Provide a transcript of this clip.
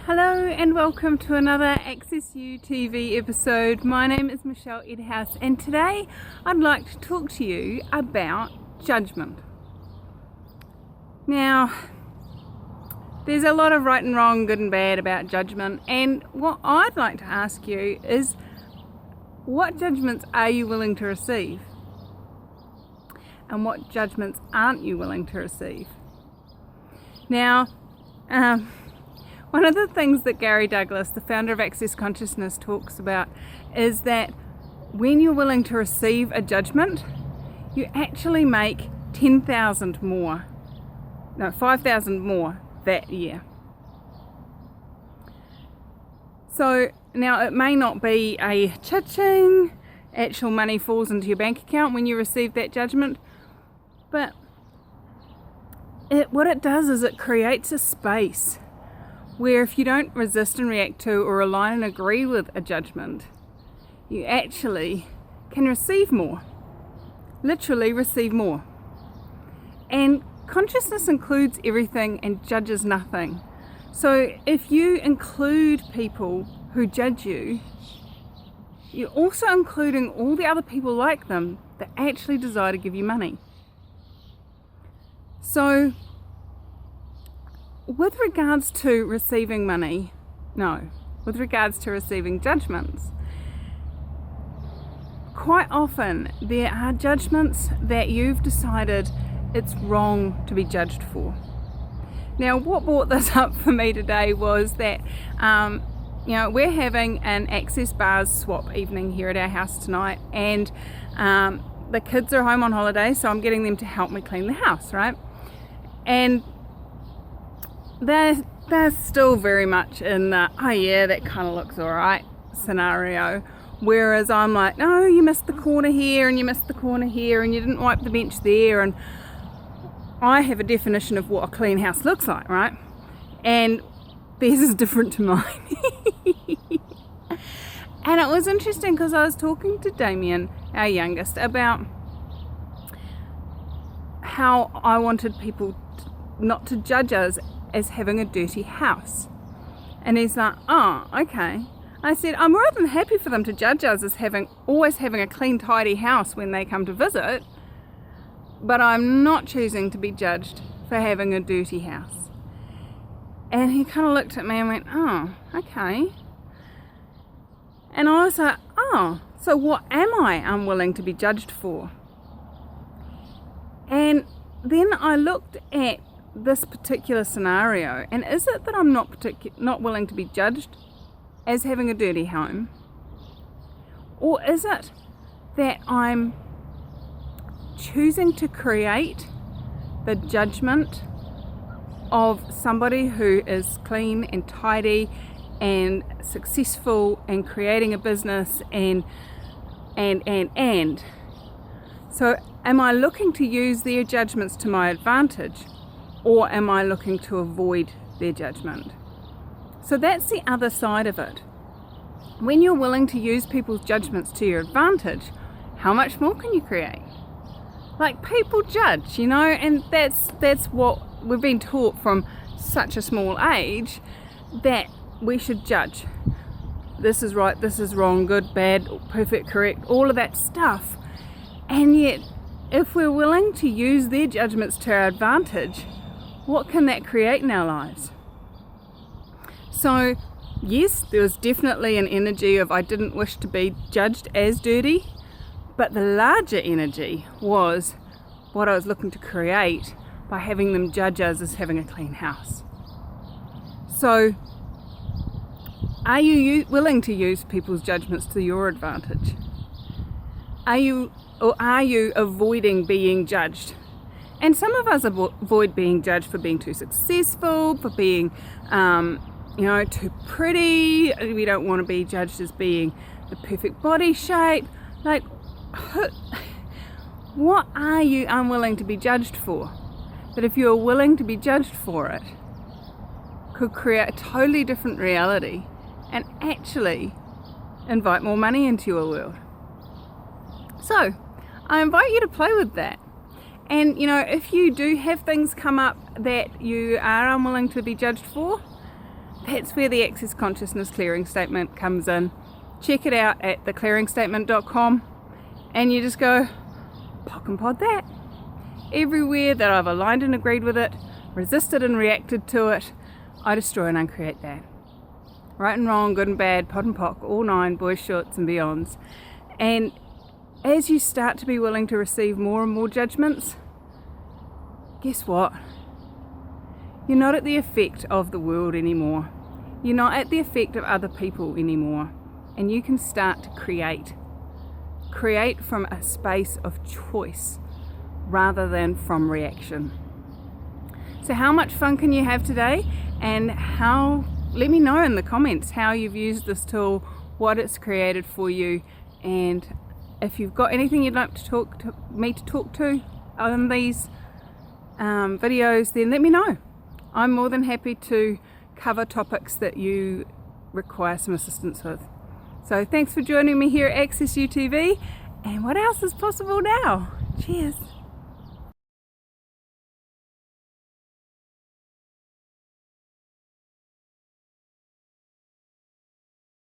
Hello and welcome to another Access You TV episode. My name is Michelle Edhouse and today I'd like to talk to you about judgment. Now, there's a lot of right and wrong, good and bad about judgment, and what I'd like to ask you is, what judgments are you willing to receive? And what judgments aren't you willing to receive? Now, one of the things that Gary Douglas, the founder of Access Consciousness, talks about is that when you're willing to receive a judgment, you actually make 5,000 more that year. So now it may not be a cha-ching, actual money falls into your bank account when you receive that judgment, but what it does is it creates a space where if you don't resist and react to or align and agree with a judgment, you actually can receive more. Literally receive more. And consciousness includes everything and judges nothing. So if you include people who judge you, you're also including all the other people like them that actually desire to give you money. So with regards to receiving money, with regards to receiving judgments, quite often there are judgments that you've decided it's wrong to be judged for. Now, what brought this up for me today was that, we're having an Access Bars swap evening here at our house tonight, and the kids are home on holiday, so I'm getting them to help me clean the house, right? And they're still very much in the, oh yeah, that kind of looks alright scenario. Whereas I'm like, no, you missed the corner here and you missed the corner here and you didn't wipe the bench there. And I have a definition of what a clean house looks like, right? And theirs is different to mine. And it was interesting because I was talking to Damien, our youngest, about how I wanted people not to judge us as having a dirty house. And he's like, oh, okay. I said, I'm more than happy for them to judge us as always having a clean, tidy house when they come to visit, but I'm not choosing to be judged for having a dirty house. And he kind of looked at me and went, oh, okay. And I was like, oh, so what am I unwilling to be judged for? And then I looked at this particular scenario, and is it that I'm not willing to be judged as having a dirty home, or is it that I'm choosing to create the judgment of somebody who is clean and tidy and successful and creating a business and so am I looking to use their judgments to my advantage, or am I looking to avoid their judgment? So that's the other side of it. When you're willing to use people's judgments to your advantage, how much more can you create? Like, people judge, and that's what we've been taught from such a small age, that we should judge. This is right, this is wrong, good, bad, perfect, correct, all of that stuff. And yet, if we're willing to use their judgments to our advantage, what can that create in our lives? So, yes, there was definitely an energy of I didn't wish to be judged as dirty, but the larger energy was what I was looking to create by having them judge us as having a clean house. So, are you willing to use people's judgments to your advantage? Are you avoiding being judged? And some of us avoid being judged for being too successful, for being, too pretty. We don't want to be judged as being the perfect body shape. Like, what are you unwilling to be judged for? But if you're willing to be judged for it, could create a totally different reality and actually invite more money into your world. So, I invite you to play with that. And if you do have things come up that you are unwilling to be judged for, That's where the Access Consciousness Clearing Statement comes in. Check it out at theclearingstatement.com and you just go, pock and pod that. Everywhere that I've aligned and agreed with it, resisted and reacted to it, I destroy and uncreate that. Right and wrong, good and bad, pod and pock, all nine, boys, shorts and beyonds. And as you start to be willing to receive more and more judgments, guess what? You're not at the effect of the world anymore. You're not at the effect of other people anymore. And you can start to create. Create from a space of choice rather than from reaction. So how much fun can you have today? And let me know in the comments how you've used this tool, what it's created for you, and if you've got anything you'd like me to talk to on these videos, then let me know. I'm more than happy to cover topics that you require some assistance with. So thanks for joining me here at Access UTV, and what else is possible now? Cheers.